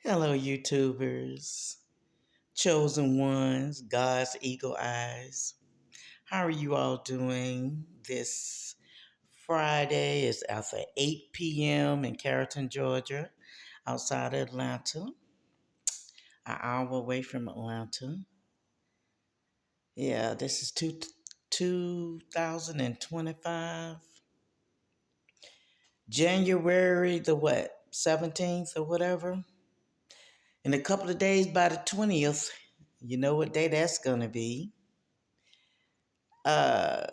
Hello, YouTubers, chosen ones, God's eagle eyes. How are you all doing this Friday? It's after 8 p.m. in Carrollton, Georgia, outside of Atlanta, an hour away from Atlanta. Yeah, this is 2025, January the what, 17th or whatever. In a couple of days by the 20th, you know what day that's going to be. Uh,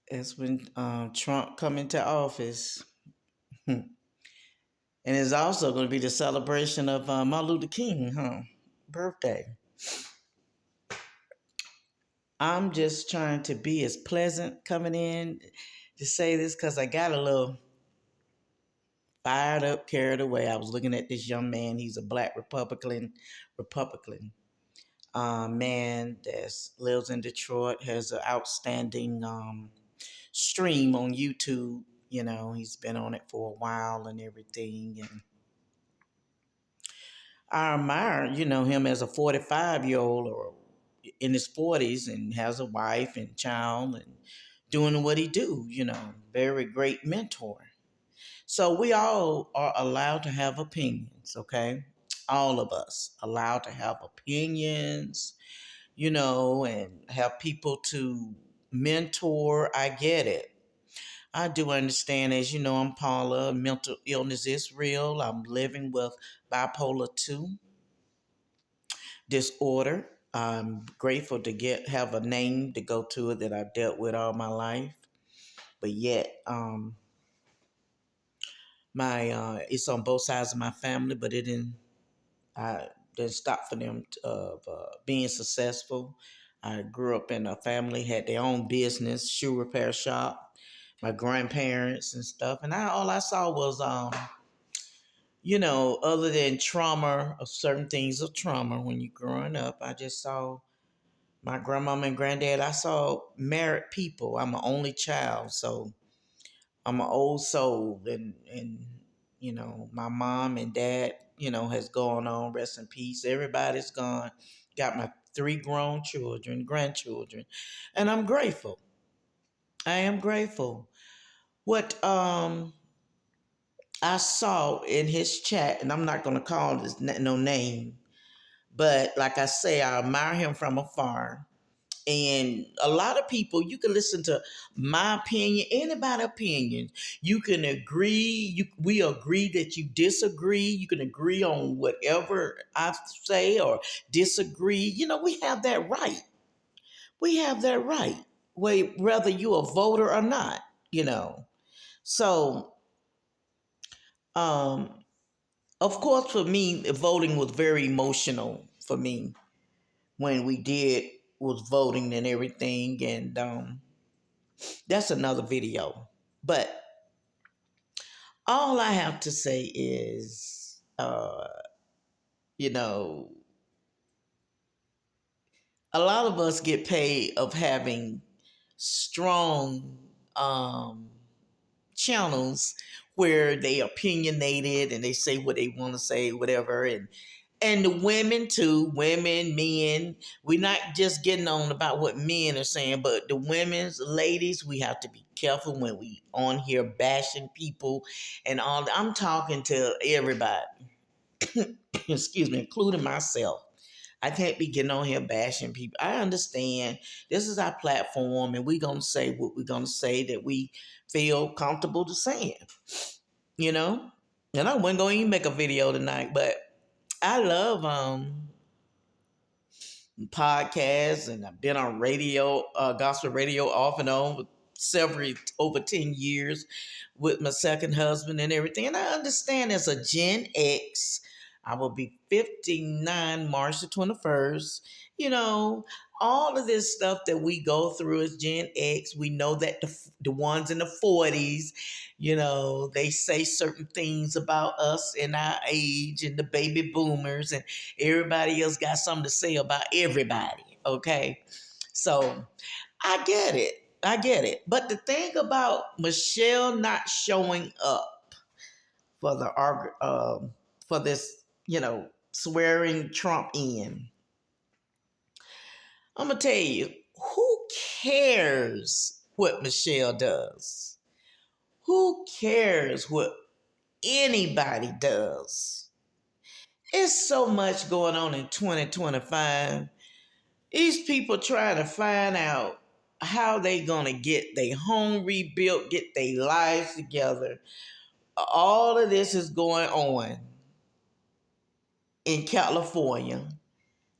That's when Trump come into office. And it's also going to be the celebration of Martin Luther King, birthday. I'm just trying to be as pleasant coming in to say this because I got a little fired up, carried away. I was looking at this young man. He's a black Republican man that lives in Detroit, has an outstanding stream on YouTube. You know, he's been on it for a while and everything. And I admire, him as a 45-year-old or in his 40s and has a wife and child and doing what he do, very great mentor. So we all are allowed to have opinions, okay? All of us allowed to have opinions, and have people to mentor. I get it. I do understand, as you know, I'm Paula. Mental illness is real. I'm living with bipolar 2 disorder. I'm grateful to have a name to go to it that I've dealt with all my life. But yet, my it's on both sides of my family, but didn't stop for them of being successful. I grew up in a family, had their own business, shoe repair shop, my grandparents and stuff. And all I saw was other than trauma of certain things of trauma when you're growing up, I just saw my grandmama and granddad. I saw married people. I'm an only child, so I'm an old soul, and my mom and dad, has gone on. Rest in peace. Everybody's gone. Got my three grown children, grandchildren, and I'm grateful. I am grateful. What I saw in his chat, and I'm not gonna call his no name, but like I say, I admire him from afar. And a lot of people, you can listen to my opinion, anybody's opinion. You can agree. We agree that you disagree. You can agree on whatever I say or disagree. We have that right. We have that right. Whether you a voter or not, So, um, of course, for me, voting was very emotional for me when we did was voting and everything, and that's another video. But all I have to say is, you know, a lot of us get paid of having strong channels where they opinionated and they say what they want to say, whatever, and the women too, women, men. We're not just getting on about what men are saying, but the women's ladies, we have to be careful when we on here bashing people and all. I'm talking to everybody, excuse me, including myself. I can't be getting on here bashing people. I understand this is our platform and we're going to say what we're going to say that we feel comfortable to saying, you know? And I wasn't going to even make a video tonight, but I love podcasts, and I've been on radio, gospel radio off and on with several over 10 years with my second husband and everything. And I understand as a Gen X, I will be 59 March the 21st. You know, all of this stuff that we go through as Gen X, we know that the ones in the 40s, they say certain things about us in our age and the baby boomers, and everybody else got something to say about everybody. Okay. So I get it. I get it. But the thing about Michelle not showing up for the for this, swearing Trump in. I'm going to tell you, who cares what Michelle does? Who cares what anybody does? It's so much going on in 2025. These people trying to find out how they going to get their home rebuilt, get their lives together. All of this is going on in California.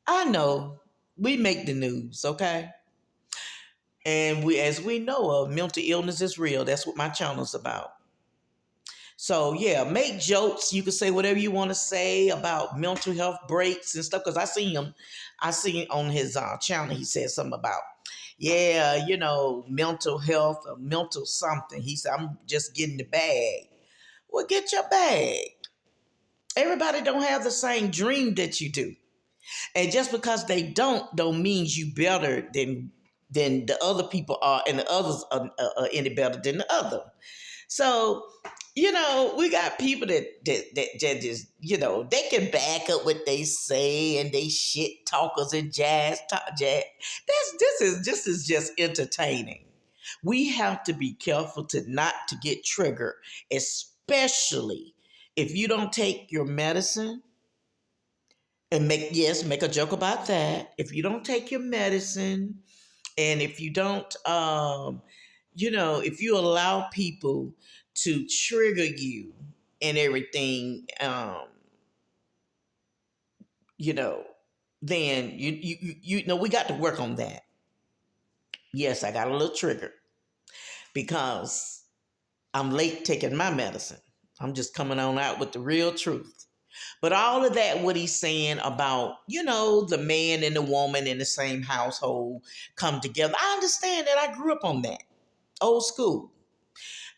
I know we make the news, okay? And as we know of, mental illness is real. That's what my channel's about. So yeah, make jokes. You can say whatever you want to say about mental health breaks and stuff. Because I seen on his channel, he said something about, yeah, mental health or mental something. He said, I'm just getting the bag. Well, get your bag. Everybody don't have the same dream that you do. And just because they don't means you better than the other people are, and the others are any better than the other. So, we got people that just, they can back up what they say, and they shit talkers and jazz talk jazz. This is just entertaining. We have to be careful not to get triggered, especially if you don't take your medicine. And make a joke about that. If you don't take your medicine, and if you don't, if you allow people to trigger you and everything, you know, then we got to work on that. Yes, I got a little triggered because I'm late taking my medicine. I'm just coming on out with the real truth. But all of that, what he's saying about, the man and the woman in the same household come together. I understand that. I grew up on that. Old school.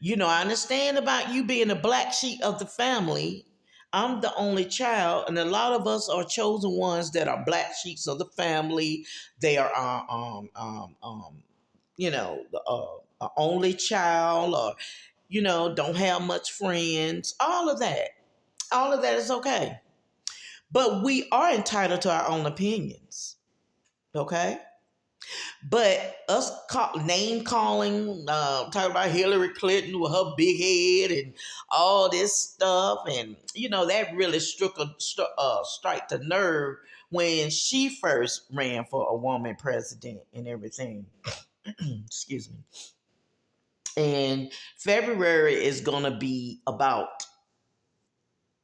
I understand about you being the black sheep of the family. I'm the only child, and a lot of us are chosen ones that are black sheeps of the family. They are, the only child, or, don't have much friends. All of that. All of that is okay. But we are entitled to our own opinions. Okay? But us name calling, talking about Hillary Clinton with her big head and all this stuff, and that really strike the nerve when she first ran for a woman president and everything. Excuse me. And February is gonna be about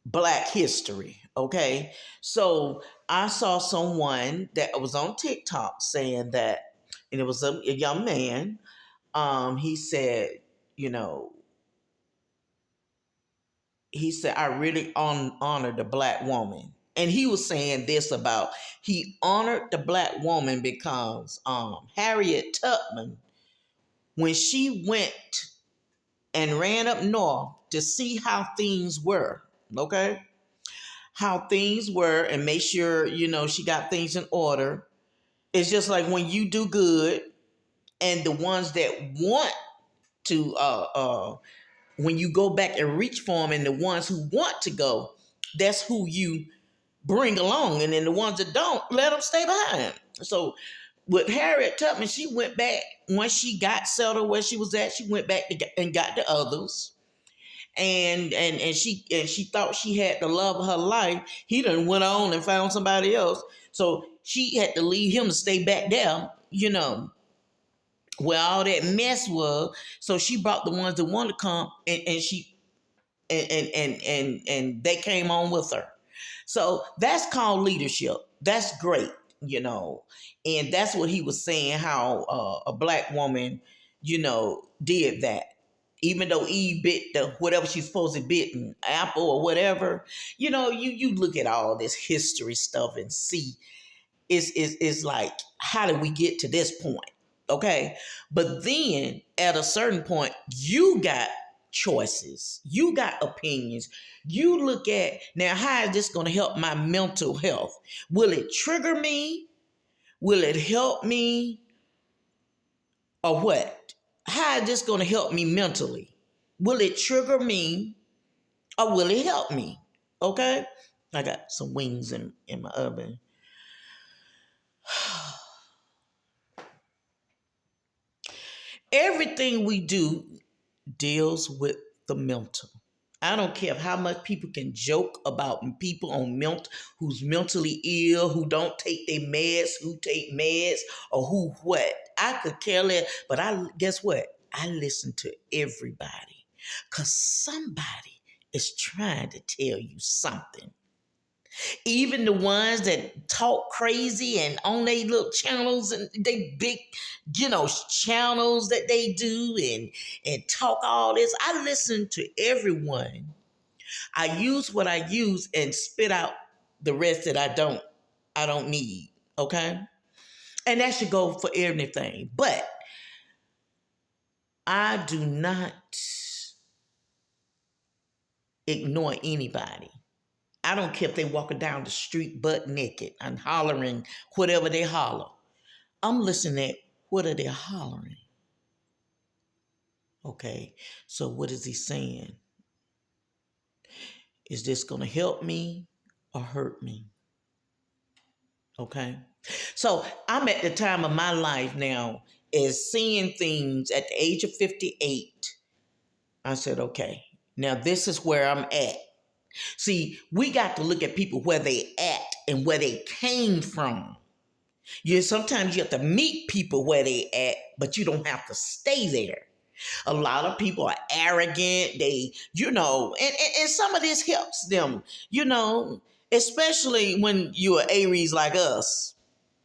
Black history. Okay, so I saw someone that was on TikTok saying that, and it was a young man. He said, you know, he said, I really honor the Black woman. And he was saying this about, he honored the Black woman because Harriet Tubman, when she went and ran up north to see how things were, okay, how things were, and make sure, she got things in order. It's just like when you do good, and the ones that want to, when you go back and reach for them, and the ones who want to go, that's who you bring along. And then the ones that don't, let them stay behind. So with Harriet Tubman, she went back, once she got settled where she was at, she went back and got the others. And she thought she had the love of her life. He done went on and found somebody else. So she had to leave him to stay back there, where all that mess was. So she brought the ones that wanted to come, and she and they came on with her. So that's called leadership. That's great, and that's what he was saying, how a Black woman, did that. Even though Eve bit the whatever she's supposed to bit, an apple or whatever, you look at all this history stuff and see it's like, how did we get to this point? Okay. But then at a certain point, you got choices, you got opinions. You look at, now, how is this going to help my mental health? Will it trigger me? Will it help me? Or what? How is this going to help me mentally? Will it trigger me, or will it help me? Okay? I got some wings in my oven. Everything we do deals with the mental. I don't care how much people can joke about people on who's mentally ill, who don't take their meds, who take meds, or who what. I could care less, but I guess what? I listen to everybody because somebody is trying to tell you something. Even the ones that talk crazy and on their little channels and they big, channels that they do and talk all this. I listen to everyone. I use what I use and spit out the rest that I don't need. Okay? And that should go for everything. But I do not ignore anybody. I don't care if they walking down the street butt naked and hollering whatever they holler. I'm listening at what are they hollering. Okay, so what is he saying? Is this going to help me or hurt me? Okay, so I'm at the time of my life now is seeing things at the age of 58. I said, okay, now this is where I'm at. See, we got to look at people where they at and where they came from. Sometimes you have to meet people where they at, but you don't have to stay there. A lot of people are arrogant. And some of this helps them, especially when you're Aries like us.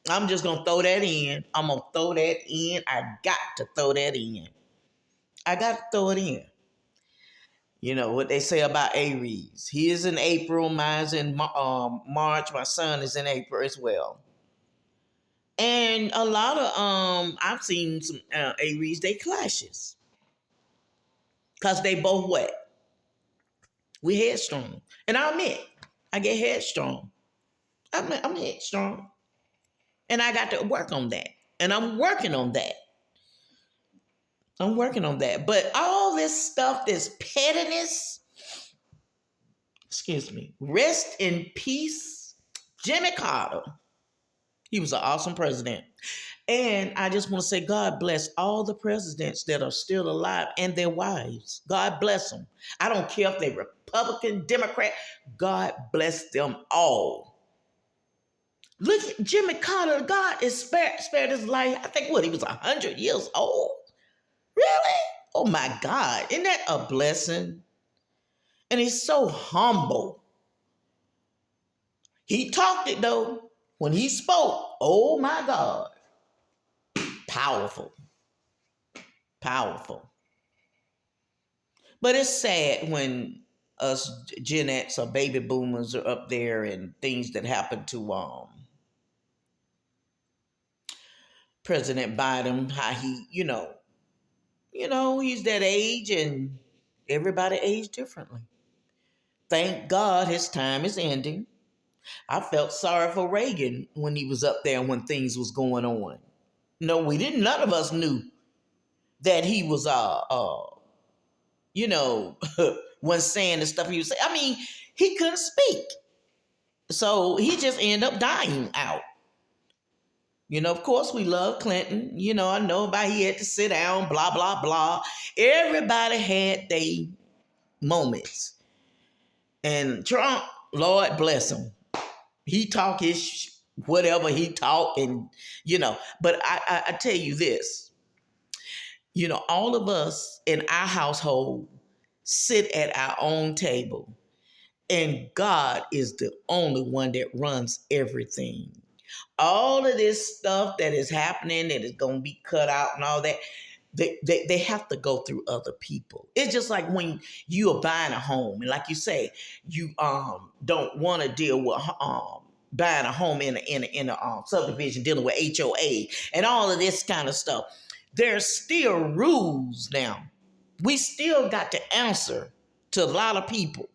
I'm just going to throw that in. I'm going to throw that in. I got to throw that in. I got to throw it in. You know what they say about Aries. He is in April. Mine's in March. My son is in April as well. And a lot of I've seen some Aries, they clashes. Because they both what? We headstrong. And I admit, I get headstrong. I'm headstrong. And I got to work on that. And I'm working on that. But all this stuff, this pettiness, excuse me, rest in peace, Jimmy Carter. He was an awesome president. And I just want to say, God bless all the presidents that are still alive and their wives. God bless them. I don't care if they're Republican, Democrat. God bless them all. Look at Jimmy Carter. God is spared his life. I think he was 100 years old. Really? Oh my God. Isn't that a blessing? And he's so humble. He talked it though. When he spoke, oh my God. Powerful. But it's sad when us Gen X or baby boomers are up there and things that happen to President Biden, how he, he's that age and everybody age differently. Thank God his time is ending. I felt sorry for Reagan when he was up there when things was going on. No, we didn't. None of us knew that he was when saying the stuff he was saying. I mean, he couldn't speak. So he just ended up dying out. Of course we love Clinton. I know about he had to sit down, blah, blah, blah. Everybody had their moments. And Trump, Lord bless him. He talk his whatever he talk and, but I tell you this, all of us in our household sit at our own table. And God is the only one that runs everything. All of this stuff that is happening that is going to be cut out and all that, they have to go through other people. It's just like when you are buying a home. And like you say, you don't want to deal with buying a home in a subdivision, dealing with HOA and all of this kind of stuff. There's still rules now. We still got to answer to a lot of people.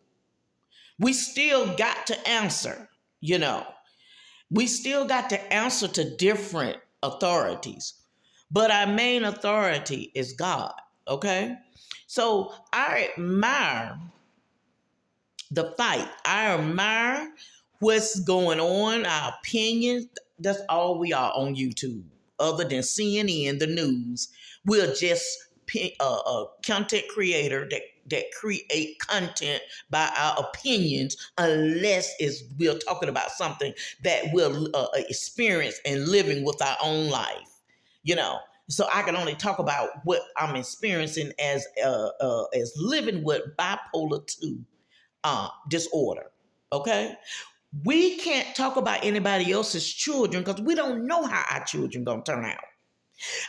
We still got to answer, We still got to answer to different authorities. But our main authority is God, okay? So I admire the fight. I admire what's going on, our opinions. That's all we are on YouTube. Other than CNN, the news, we're just a content creator that create content by our opinions, unless it's we're talking about something that we'll experience and living with our own life. You know, so I can only talk about what I'm experiencing as living with bipolar 2 disorder. Okay, we can't talk about anybody else's children because we don't know how our children gonna turn out.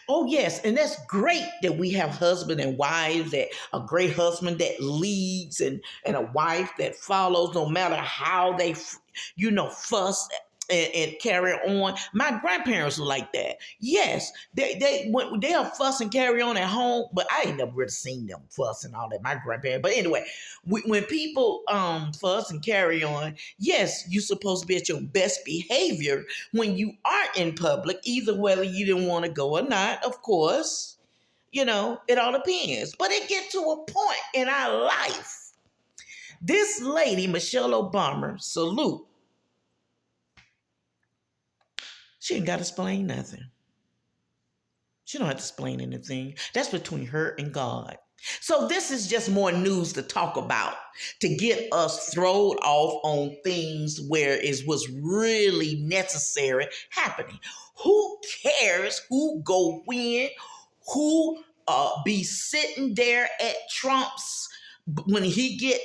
Oh yes, and that's great that we have husband and wives, that a great husband that leads and a wife that follows no matter how they fuss and carry on. My grandparents were like that. Yes, they'll fuss and carry on at home, but I ain't never really seen them fuss and all that. My grandparents. But anyway, when people fuss and carry on, yes, you're supposed to be at your best behavior when you are in public, either whether you didn't want to go or not, of course. It all depends. But it gets to a point in our life. This lady, Michelle Obama, salute. She ain't got to explain nothing. She don't have to explain anything. That's between her and God. So this is just more news to talk about, to get us thrown off on things where it was really necessary happening. Who cares who go win? Who be sitting there at Trump's when he get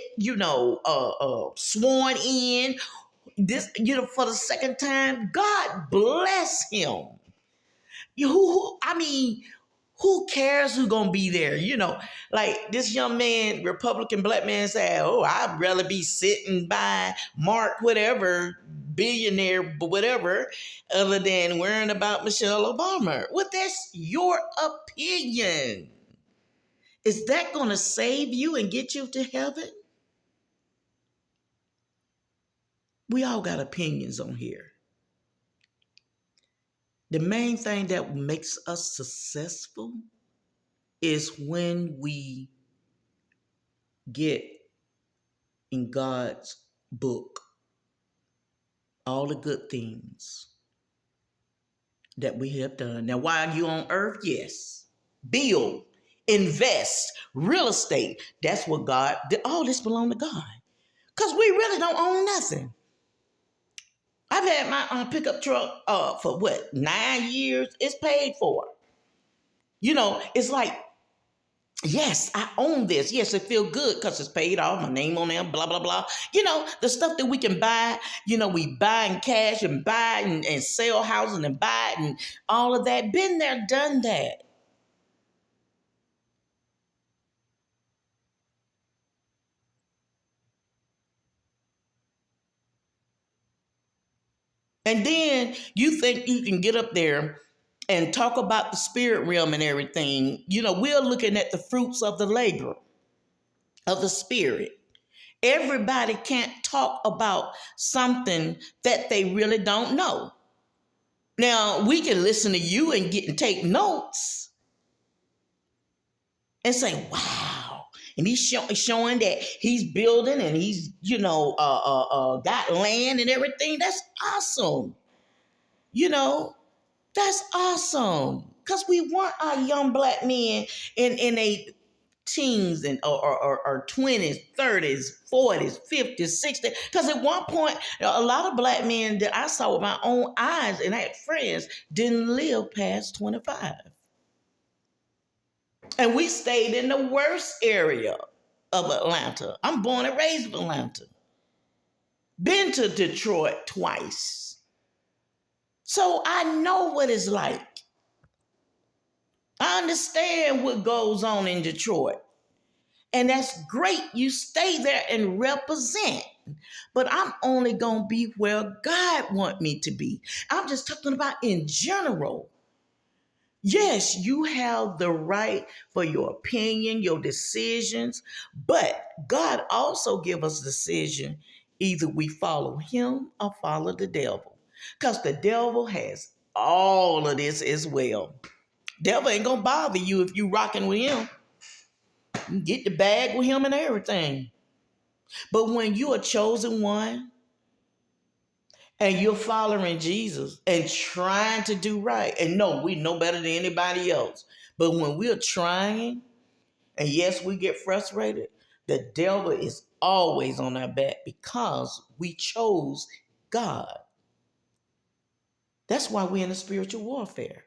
sworn in? This for the second time. God bless him. Who cares who's gonna be there? Like this young man, Republican black man said, "Oh, I'd rather be sitting by Mark, whatever, billionaire, but whatever, other than worrying about Michelle Obama." Well, that's your opinion. Is that gonna save you and get you to heaven? We all got opinions on here. The main thing that makes us successful is when we get in God's book all the good things that we have done. Now, while you're on earth, yes, build, invest, real estate. That's what God did. All this belong to God. Because we really don't own nothing. I've had my pickup truck for 9 years? It's paid for. It's like, yes, I own this. Yes, it feels good because it's paid off. My name on there, blah, blah, blah. The stuff that we can buy, we buy in cash and buy and sell houses and buy it and all of that. Been there, done that. And then you think you can get up there and talk about the spirit realm and everything. We're looking at the fruits of the labor of the spirit. Everybody can't talk about something that they really don't know. Now, we can listen to you and take notes and say, wow. And he's showing that he's building and he's, got land and everything. That's awesome. That's awesome. Because we want our young black men in a teens and or 20s, 30s, 40s, 50s, 60s. Because at one point, a lot of black men that I saw with my own eyes and I had friends didn't live past 25. And we stayed in the worst area of Atlanta. I'm born and raised in Atlanta. Been to Detroit twice. So I know what it's like. I understand what goes on in Detroit. And that's great. You stay there and represent. But I'm only going to be where God wants me to be. I'm just talking about in general. Yes, you have the right for your opinion, your decisions, but God also give us a decision. Either we follow him or follow the devil. Because the devil has all of this as well. Devil ain't going to bother you if you rocking with him. You get the bag with him and everything. But when you're a chosen one and you're following Jesus and trying to do right, and no, we know better than anybody else. But when we're trying, and yes, we get frustrated, the devil is always on our back because we chose God. That's why we're in a spiritual warfare.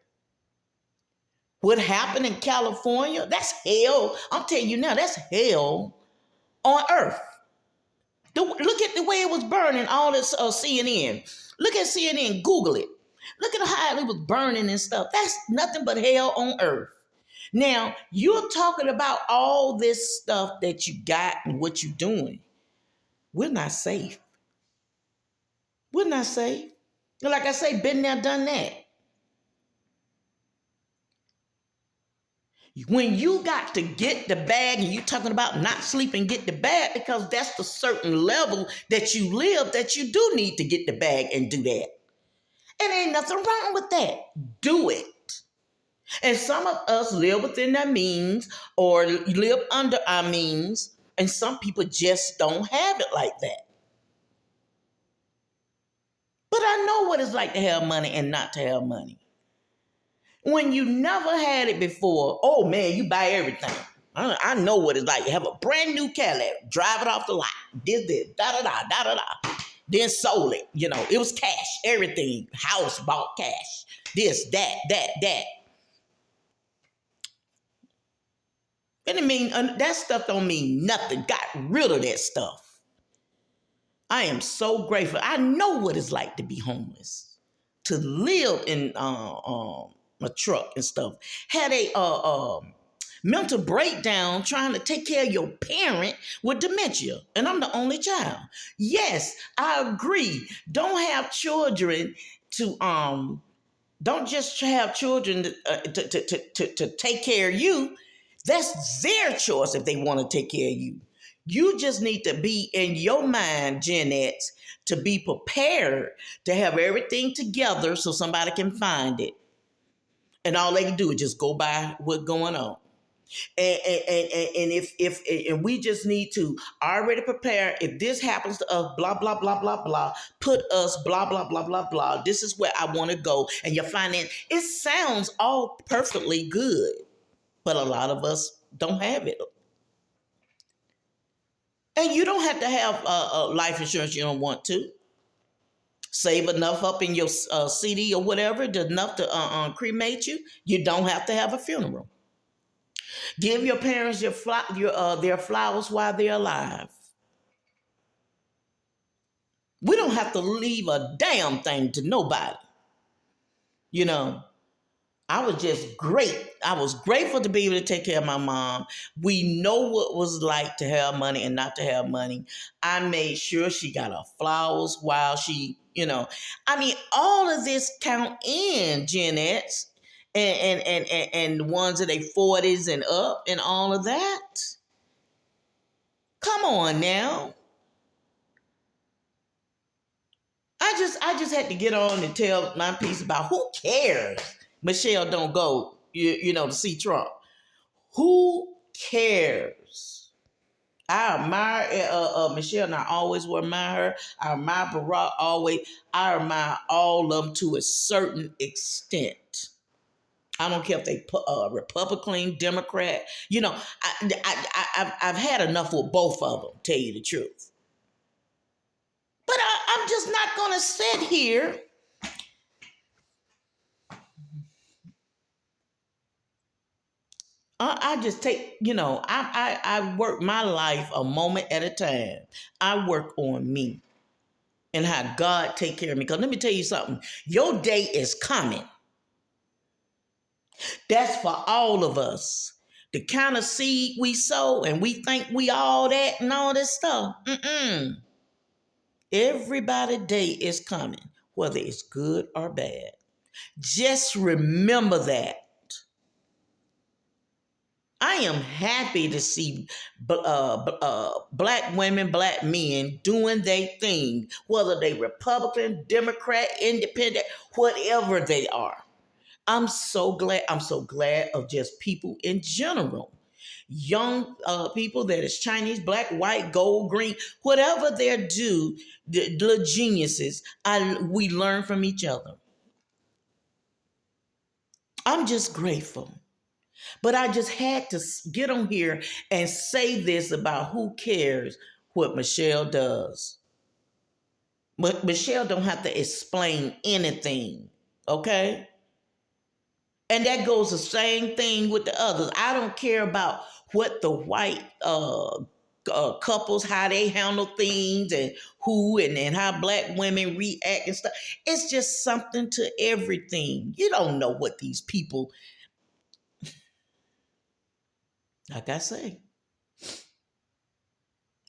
What happened in California, that's hell. I'm telling you now, that's hell on earth. Look at the way it was burning, all this CNN. Look at CNN, Google it. Look at how it was burning and stuff. That's nothing but hell on earth. Now, you're talking about all this stuff that you got and what you're doing. We're not safe. We're not safe. Like I say, been there, done that. When you got to get the bag and you talking about not sleeping, get the bag, because that's the certain level that you live that you do need to get the bag and do that. And ain't nothing wrong with that. Do it. And some of us live within our means or live under our means, and some people just don't have it like that. But I know what it's like to have money and not to have money. When you never had it before, oh man, you buy everything. I know what it's like. You have a brand new Cadillac, drive it off the lot, did this, da-da-da. Then sold it. You know, it was cash, everything. House bought cash. This, that. And I mean, that stuff don't mean nothing. Got rid of that stuff. I am so grateful. I know what it's like to be homeless, to live in a truck and stuff. Had a mental breakdown trying to take care of your parent with dementia, and I'm the only child. Yes, I agree. Don't have children to don't just have children to take care of you. That's their choice if they want to take care of you. You just need to be in your mind, Gen X, to be prepared to have everything together so somebody can find it. And all they can do is just go by what's going on. And if we just need to already prepare, if this happens to us, blah, blah, blah, blah, blah, put us, blah, blah, blah, blah, blah. This is where I want to go. And your finance, it sounds all perfectly good, but a lot of us don't have it. And you don't have to have life insurance you don't want to. Save enough up in your CD or whatever, enough to cremate you. You don't have to have a funeral. Give your parents their flowers while they're alive. We don't have to leave a damn thing to nobody. You know, I was just great. I was grateful to be able to take care of my mom. We know what it was like to have money and not to have money. I made sure she got her flowers while she, I mean, all of this count in Gen X and the ones in their 40s and up and all of that. Come on now. I just had to get on and tell my piece about who cares. Michelle don't go, to see Trump. Who cares? I admire Michelle, and I always will admire her. I admire Barack always. I admire all of them to a certain extent. I don't care if they Republican, Democrat. I've had enough with both of them, tell you the truth. But I'm just not going to sit here I just take, I work my life a moment at a time. I work on me and how God take care of me. Because let me tell you something. Your day is coming. That's for all of us. The kind of seed we sow and we think we all that and all this stuff. Everybody's day is coming, whether it's good or bad. Just remember that. I am happy to see black women, black men doing their thing, whether they Republican, Democrat, Independent, whatever they are. I'm so glad of just people in general. young people that is Chinese, black, white, gold, green, whatever they do, the geniuses, we learn from each other. I'm just grateful. But I just had to get on here and say this about who cares what Michelle does. But Michelle don't have to explain anything, okay? And that goes the same thing with the others. I don't care about what the white couples, how they handle things and who and how black women react and stuff. It's just something to everything. You don't know what these people, like I say,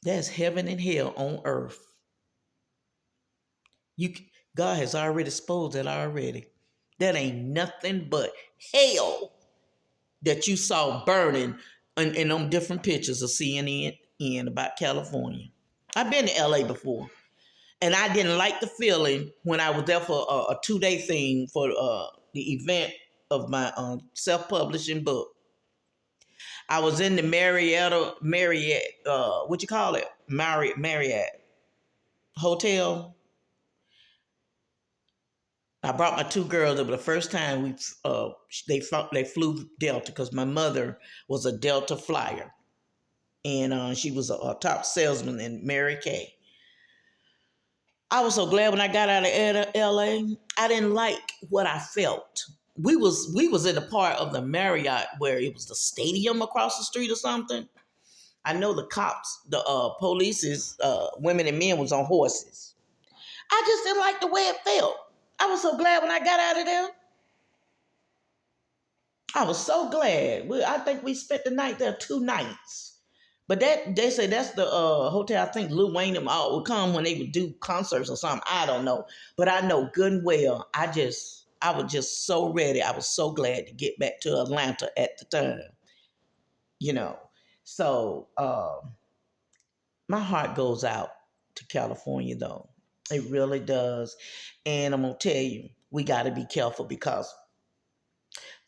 there's heaven and hell on earth. You, God has already exposed it already. That ain't nothing but hell that you saw burning and on different pictures of CNN about California. I've been to LA before, and I didn't like the feeling when I was there for a 2-day thing for the event of my self-publishing book. I was in the Marriott, what you call it? Marriott Hotel. I brought my 2 girls. It was the first time they flew Delta because my mother was a Delta flyer, and she was a top salesman in Mary Kay. I was so glad when I got out of LA. I didn't like what I felt. We was in a part of the Marriott where it was the stadium across the street or something. I know the cops, the police's women and men was on horses. I just didn't like the way it felt. I was so glad when I got out of there. I was so glad. I think we spent the night there 2 nights. But they say that's the hotel. I think Lil Wayne and all would come when they would do concerts or something. I don't know. But I know good and well, I was just so ready. I was so glad to get back to Atlanta at the time. You know. So my heart goes out to California though. It really does. And I'm going to tell you, we got to be careful because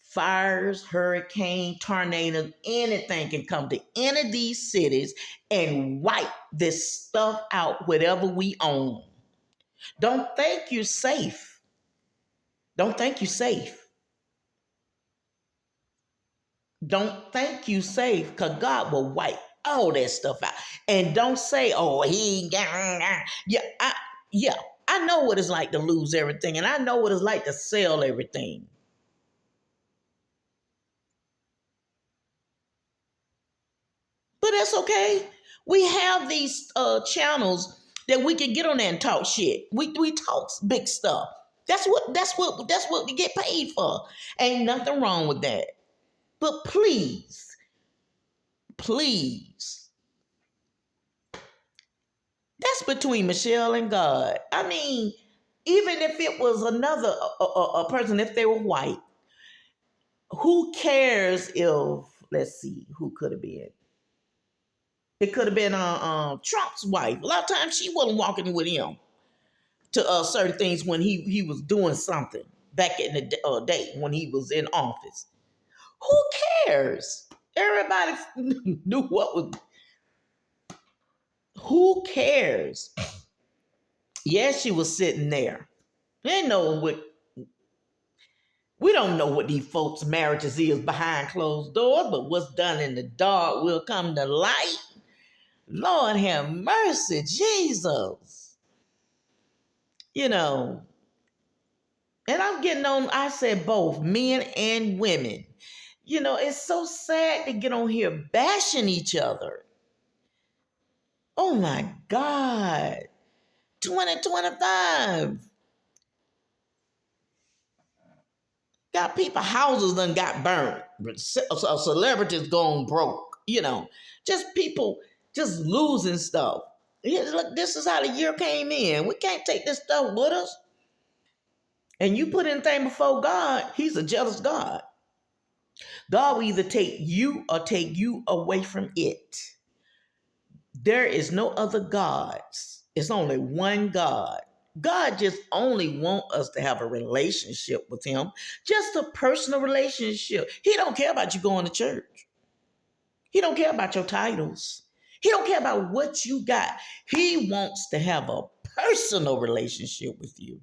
fires, hurricane, tornadoes, anything can come to any of these cities and wipe this stuff out, whatever we own. Don't think you're safe. Don't think you're safe. Don't think you safe because God will wipe all that stuff out. And don't say, oh, he got, yeah, I know what it's like to lose everything, and I know what it's like to sell everything. But that's okay. We have these channels that we can get on there and talk shit. We talk big stuff. That's what we get paid for. Ain't nothing wrong with that. But please, please, that's between Michelle and God. I mean, even if it was another a person, if they were white, who cares if, let's see, who could have been? It could have been Trump's wife. A lot of times she wasn't walking with him to certain things when he was doing something back in the day when he was in office. Who cares? Everybody knew what was. Who cares? Yes, she was sitting there. They know what. We don't know what these folks' marriages is behind closed doors, but what's done in the dark will come to light. Lord have mercy, Jesus. You know, and I'm getting on, I said both men and women. You know, it's so sad to get on here bashing each other. Oh my God. 2025. Got people, houses done got burned. Celebrities going broke. You know, just people just losing stuff. Look, this is how the year came in. We can't take this stuff with us. And you put anything before God, he's a jealous God. God will either take you or take you away from it. There is no other gods. It's only one God. God just only wants us to have a relationship with him, just a personal relationship. He don't care about you going to church. He don't care about your titles. He don't care about what you got. He wants to have a personal relationship with you.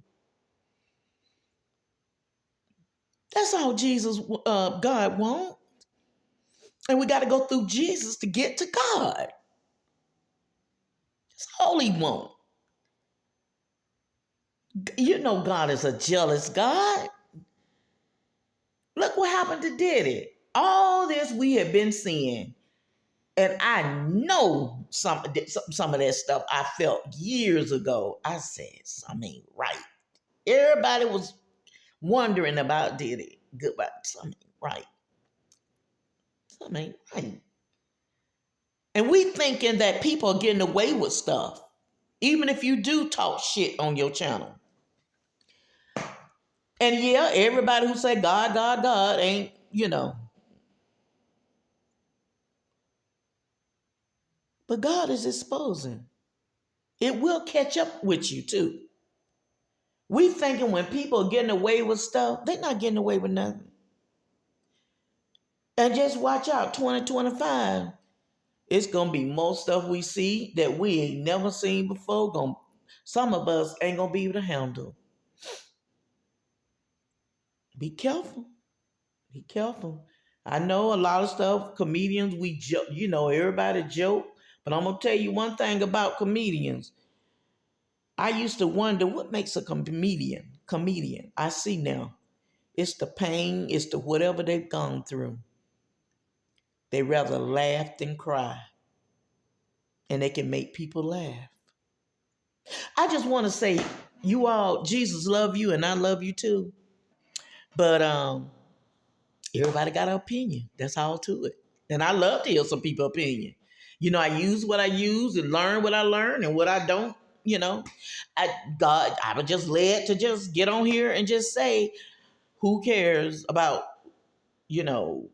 That's all God wants. And we got to go through Jesus to get to God. That's all he wants. You know God is a jealous God. Look what happened to Diddy. All this we have been seeing. And I know some of that stuff I felt years ago. I said, something ain't right. Everybody was wondering about Diddy. Goodbye. Something ain't right. Something ain't right. And we thinking that people are getting away with stuff. Even if you do talk shit on your channel. And yeah, everybody who say God, God, God ain't, But God is exposing. It will catch up with you too. We thinking when people are getting away with stuff, they're not getting away with nothing. And just watch out, 2025, it's gonna be more stuff we see that we ain't never seen before. Some of us ain't gonna be able to handle. Be careful. Be careful. I know a lot of stuff, comedians, we joke, everybody joke. But I'm gonna tell you one thing about comedians. I used to wonder what makes a comedian. I see now. It's the pain, it's the whatever they've gone through. They rather laugh than cry. And they can make people laugh. I just want to say, you all, Jesus love you and I love you too. But everybody got an opinion. That's all to it. And I love to hear some people's opinion. I use what I use and learn what I learn, and what I don't, I was just led to just get on here and just say, who cares about, Michelle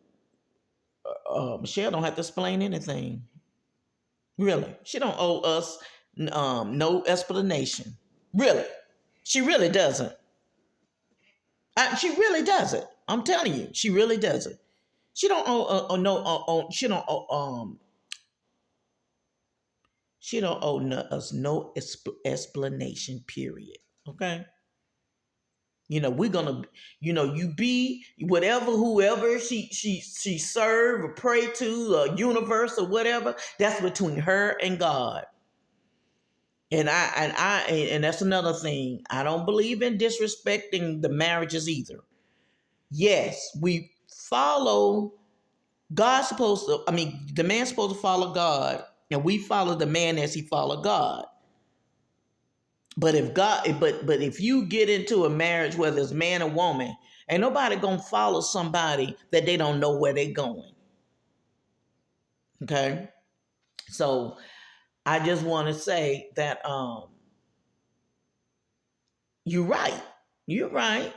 don't have to explain anything. Really. She don't owe us no explanation. Really. She really doesn't. She really doesn't. I'm telling you, she really doesn't. She don't owe she don't owe us no explanation. Period. Okay. We're gonna, you be whatever, whoever she serve or pray to, or universe or whatever. That's between her and God. And that's another thing. I don't believe in disrespecting the marriages either. Yes, we follow God's supposed to. I mean, the man's supposed to follow God, and we follow the man as he followed God. But if you get into a marriage, whether it's man or woman, ain't nobody gonna follow somebody that they don't know where they going. Okay, so I just want to say that you're right. You're right.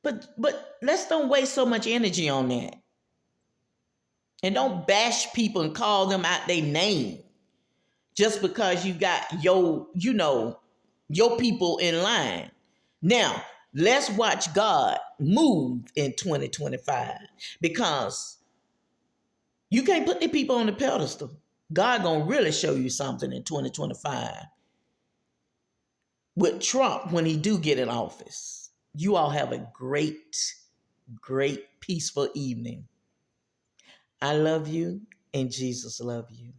But let's don't waste so much energy on that. And don't bash people and call them out their name just because you got your people in line. Now, let's watch God move in 2025, because you can't put the people on the pedestal. God gonna really show you something in 2025 with Trump when he do get in office. You all have a great, great, peaceful evening. I love you and Jesus love you.